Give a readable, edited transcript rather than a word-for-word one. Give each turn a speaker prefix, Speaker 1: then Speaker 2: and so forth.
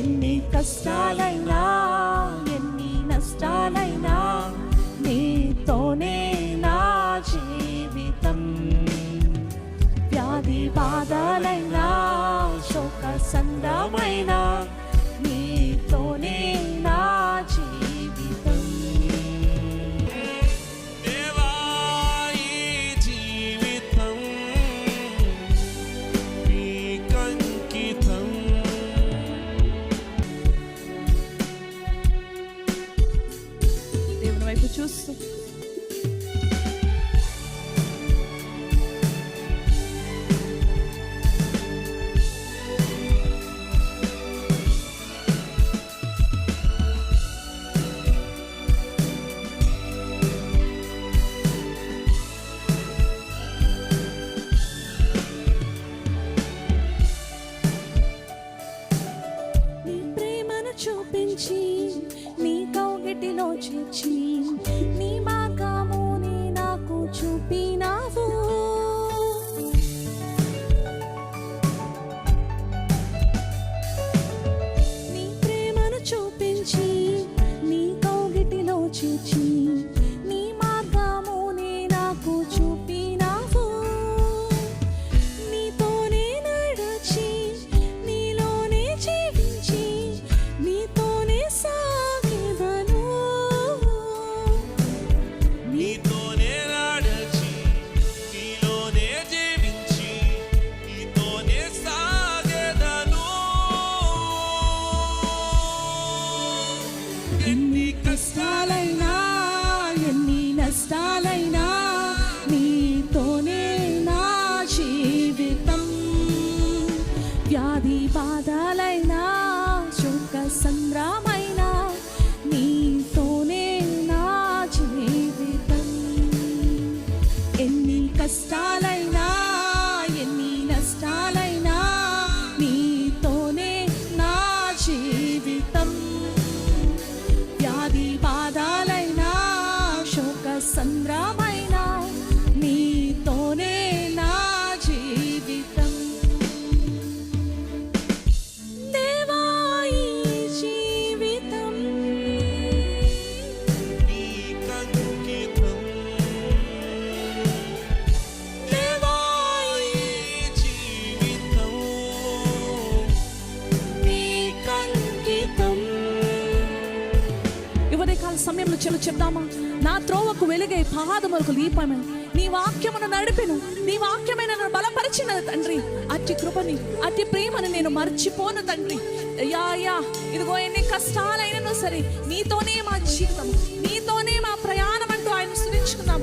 Speaker 1: ఎన్ని కష్టాలైనా ఎన్ని నష్టాలైనా నీతోనే నా జీవితం. వ్యాధి బాధలైనా శోక సంద్రమైనా నీతోనే నా జీవితం.
Speaker 2: దేవా ఈ జీవితం నీకంకితం.
Speaker 1: దేవుని వైపు చూస్తూ చూపించి నీ కౌగిటిలో చేర్చి నీ మార్గముని నాకు చూపినావు. నీ ప్రేమను చూపించి నీ కౌగిటిలో చేర్చి నీ మార్గముని నాకు చూపినావు. నీతోనే నడచి నీలోనే జీవించి నీతోనే సాగెదను.
Speaker 2: నీతోనే నడచి నీలోనే జీవించి నీతోనే సాగెదను.
Speaker 1: ఎన్ని కష్టాలైనా ఎన్ని నష్టాలైనా నీతోనే నా జీవితం. వ్యాధి బాధలైనా శోక సంద్రమైనా నీతోనే నా జీవితం. ఎన్ని కష్టాలైనా ఎన్ని నష్టాలైనా నీతోనే నా జీవితం. వ్యాధి బాధలైనా శోక సంద్రమైనా నీతోనే నా జీవితం. దేవా ఈ జీవితం
Speaker 2: నీకంకితం. దేవా ఈ జీవితం నీకంకితం.
Speaker 1: ఉదయకాల సమయంలో చెప్దామా? నా త్రోవకు వెలుగై పాదములకు దీపమే నీ వాక్యమును నడిపెను. నీ వాక్యమే నన్ను బలపరిచిన తండ్రి. అట్టి కృపని అట్టి ప్రేమను నేను మర్చిపోను తండ్రి. యా ఇదిగో ఎన్ని కష్టాలైనను సరే నీతోనే మా జీవితం, నీతోనే మా ప్రయాణం అంటూ ఆయన స్తుతించుకున్నాం.